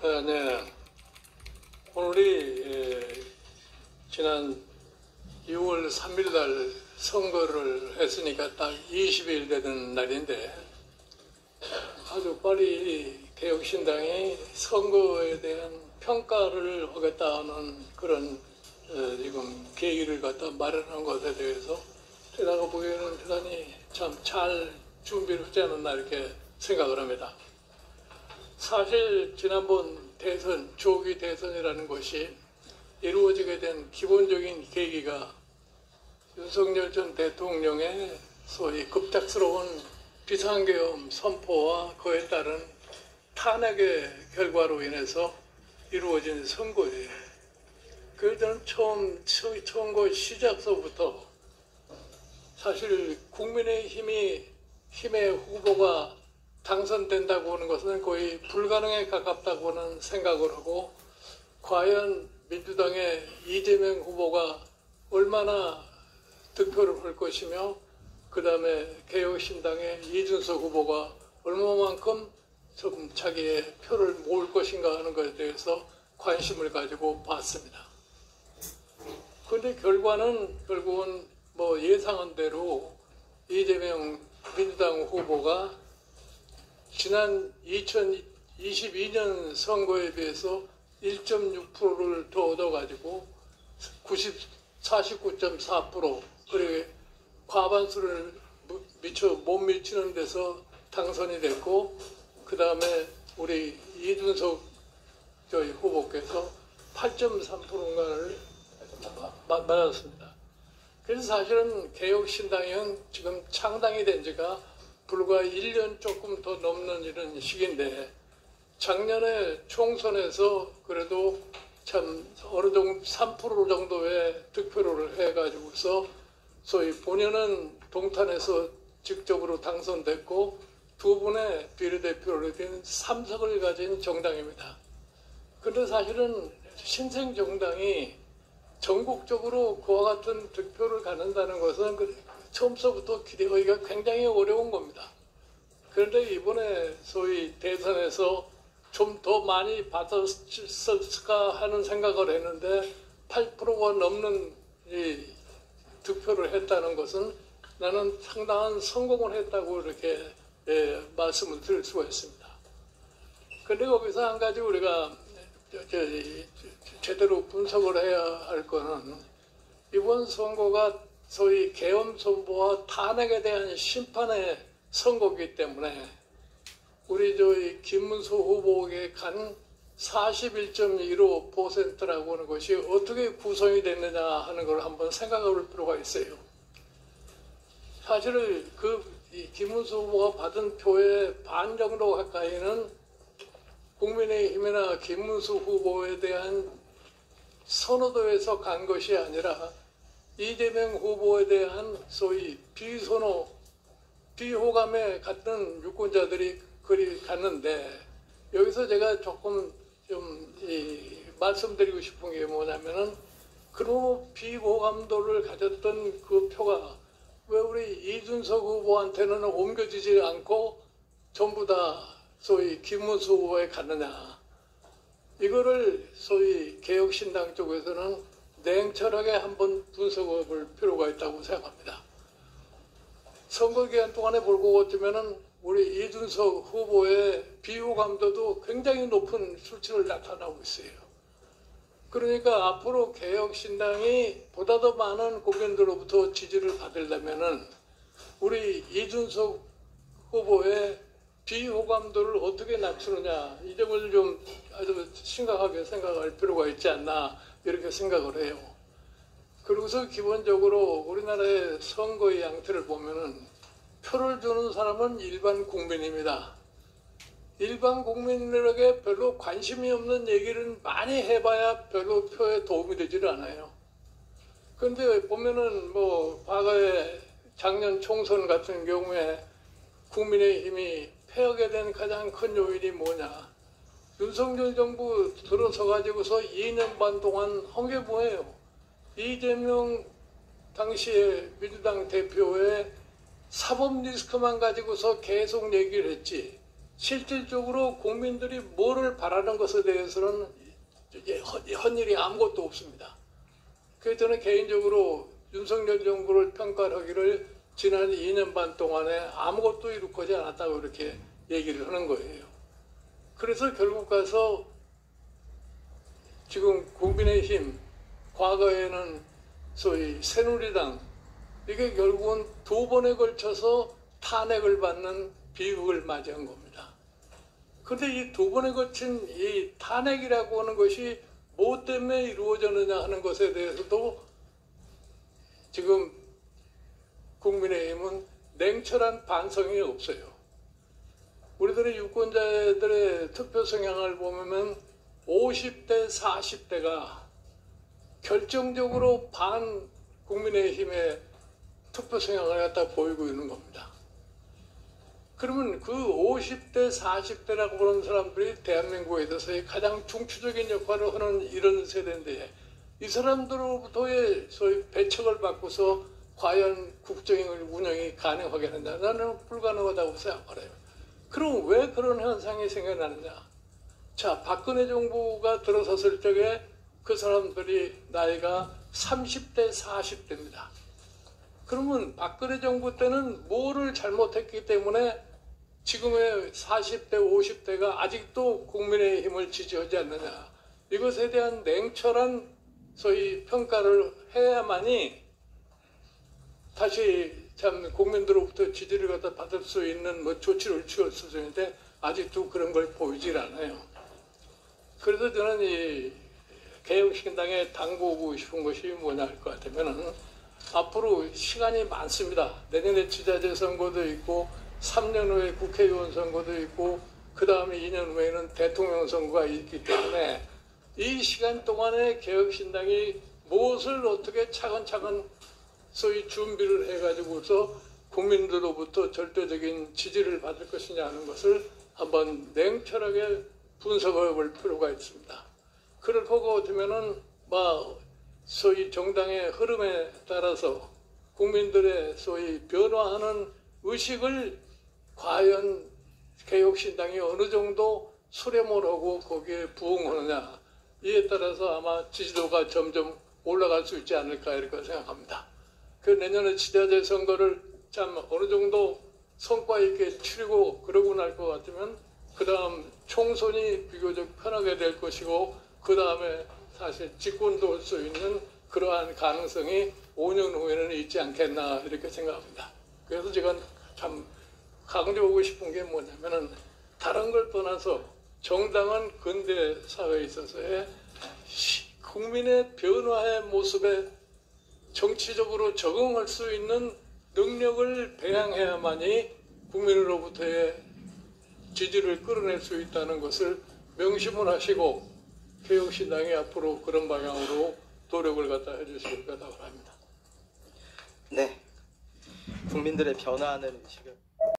네. 오늘이 지난 6월 3일 날 선거를 했으니까 딱 20일 되는 날인데 아주 빨리 개혁신당이 선거에 대한 평가를 하겠다는 그런 지금 계기를 갖다 마련한 것에 대해서 제가 보기에는 대단히 참 잘 준비를 하지 않았나 이렇게 생각을 합니다. 사실 지난번 대선, 조기 대선이라는 것이 이루어지게 된 기본적인 계기가 윤석열 전 대통령의 소위 급작스러운 비상계엄 선포와 그에 따른 탄핵의 결과로 인해서 이루어진 선거예요. 그래서 저는 선거 시작서부터 사실 국민의힘의 후보가 당선된다고 하는 것은 거의 불가능에 가깝다고 하는 생각을 하고, 과연 민주당의 이재명 후보가 얼마나 득표를 할 것이며 그 다음에 개혁신당의 이준석 후보가 얼마만큼 좀 자기의 표를 모을 것인가 하는 것에 대해서 관심을 가지고 봤습니다. 그런데 결국은 뭐 예상한 대로 이재명 민주당 후보가 지난 2022년 선거에 비해서 1.6%를 더 얻어가지고 49.4%, 그리고 과반수를 못 미치는 데서 당선이 됐고, 그 다음에 우리 이준석 저희 후보께서 8.3%인가를 맞았습니다. 그래서 사실은 개혁신당은 지금 창당이 된 지가 불과 1년 조금 더 넘는 이런 시기인데, 작년에 총선에서 그래도 참 어느 정도 3% 정도의 득표를 해가지고서 소위 본인은 동탄에서 직접으로 당선됐고 두 분의 비례대표를 된 3석을 가진 정당입니다. 그런데 사실은 신생 정당이 전국적으로 그와 같은 득표를 갖는다는 것은 처음서부터 기대하기가 굉장히 어려운 겁니다. 그런데 이번에 소위 대선에서 좀 더 많이 받았을까 하는 생각을 했는데 8%가 넘는 이 득표를 했다는 것은 나는 상당한 성공을 했다고 이렇게 말씀을 드릴 수가 있습니다. 그런데 거기서 한 가지 우리가 제대로 분석을 해야 할 거는, 이번 선거가 소위 계엄 선포와 탄핵에 대한 심판의 선거이기 때문에 우리 저희 김문수 후보에게 간 41.15%라고 하는 것이 어떻게 구성이 됐느냐 하는 걸 한번 생각해 볼 필요가 있어요. 사실 김문수 후보가 받은 표의 반 정도 가까이는 국민의힘이나 김문수 후보에 대한 선호도에서 간 것이 아니라 이재명 후보에 대한 소위 비선호, 비호감에 갔던 유권자들이 그리 갔는데, 여기서 제가 조금 좀 말씀드리고 싶은 게 뭐냐면은, 그런 비호감도를 가졌던 그 표가 왜 우리 이준석 후보한테는 옮겨지지 않고 전부 다 소위 김문수 후보에 갔느냐. 이거를 소위 개혁신당 쪽에서는 냉철하게 한번 분석해 볼 필요가 있다고 생각합니다. 선거 기간 동안에 볼고 어쩌면은 우리 이준석 후보의 비호감도도 굉장히 높은 수치를 나타나고 있어요. 그러니까 앞으로 개혁신당이 보다 더 많은 국민들로부터 지지를 받으려면은 우리 이준석 후보의 비호감도를 어떻게 낮추느냐, 이 점을 좀 아주 심각하게 생각할 필요가 있지 않나 이렇게 생각을 해요. 그리고서 기본적으로 우리나라의 선거의 양태를 보면은 표를 주는 사람은 일반 국민입니다. 일반 국민들에게 별로 관심이 없는 얘기를 많이 해봐야 별로 표에 도움이 되지를 않아요. 그런데 보면은 뭐 과거에 작년 총선 같은 경우에 국민의힘이 패하게 된 가장 큰 요인이 뭐냐. 윤석열 정부 들어서 가지고서 2년 반 동안 한 게 뭐예요? 이재명 당시에 민주당 대표의 사법 리스크만 가지고서 계속 얘기를 했지, 실질적으로 국민들이 뭐를 바라는 것에 대해서는 헌일이 아무것도 없습니다. 그래서 저는 개인적으로 윤석열 정부를 평가하기를 지난 2년 반 동안에 아무것도 이루어지지 않았다고 이렇게 얘기를 하는 거예요. 그래서 결국 가서 지금 국민의힘, 과거에는 소위 새누리당, 이게 결국은 2번에 걸쳐서 탄핵을 받는 비극을 맞이한 겁니다. 그런데 이 2번에 걸친 이 탄핵이라고 하는 것이 뭐 때문에 이루어졌느냐 하는 것에 대해서도 지금 국민의힘은 냉철한 반성이 없어요. 우리들의 유권자들의 투표 성향을 보면 50대, 40대가 결정적으로 반 국민의힘의 투표 성향을 갖다 보이고 있는 겁니다. 그러면 그 50대, 40대라고 그러는 사람들이 대한민국에 있어서의 가장 중추적인 역할을 하는 이런 세대인데 이 사람들로부터의 소위 배척을 받고서 과연 국정의 운영이 가능하겠느냐? 나는 불가능하다고 생각해요. 그럼 왜 그런 현상이 생겨나느냐? 자, 박근혜 정부가 들어섰을 적에 그 사람들이 나이가 30대, 40대입니다. 그러면 박근혜 정부 때는 뭐를 잘못했기 때문에 지금의 40대, 50대가 아직도 국민의힘을 지지하지 않느냐. 이것에 대한 냉철한 소위 평가를 해야만이 다시 참 국민들로부터 지지를 갖다 받을 수 있는 뭐 조치를 취할 수 있는데 아직도 그런 걸 보이질 않아요. 그래서 저는 이 개혁신당에 당부하고 싶은 것이 뭐냐 할 것 같으면은 앞으로 시간이 많습니다. 내년에 지자체 선거도 있고 3년 후에 국회의원 선거도 있고 그 다음에 2년 후에는 대통령 선거가 있기 때문에 이 시간 동안에 개혁신당이 무엇을 어떻게 차근차근 소위 준비를 해가지고서 국민들로부터 절대적인 지지를 받을 것이냐 하는 것을 한번 냉철하게 분석해 볼 필요가 있습니다. 그럴 것 같으면은 소위 정당의 흐름에 따라서 국민들의 소위 변화하는 의식을 과연 개혁신당이 어느 정도 수렴을 하고 거기에 부응하느냐 이에 따라서 아마 지지도가 점점 올라갈 수 있지 않을까 이렇게 생각합니다. 그 내년에 지자체 선거를 참 어느 정도 성과 있게 치르고 그러고 날 것 같으면 그 다음 총선이 비교적 편하게 될 것이고 그 다음에 사실 집권도 할 수 있는 그러한 가능성이 5년 후에는 있지 않겠나 이렇게 생각합니다. 그래서 제가 참 강조하고 싶은 게 뭐냐면은 다른 걸 떠나서 정당은 근대 사회에 있어서의 국민의 변화의 모습에 정치적으로 적응할 수 있는 능력을 배양해야만이 국민으로부터의 지지를 끌어낼 수 있다는 것을 명심을 하시고 개혁신당이 앞으로 그런 방향으로 노력을 갖다 해주실 거라고 합니다. 네, 국민들의 변화하는 의식을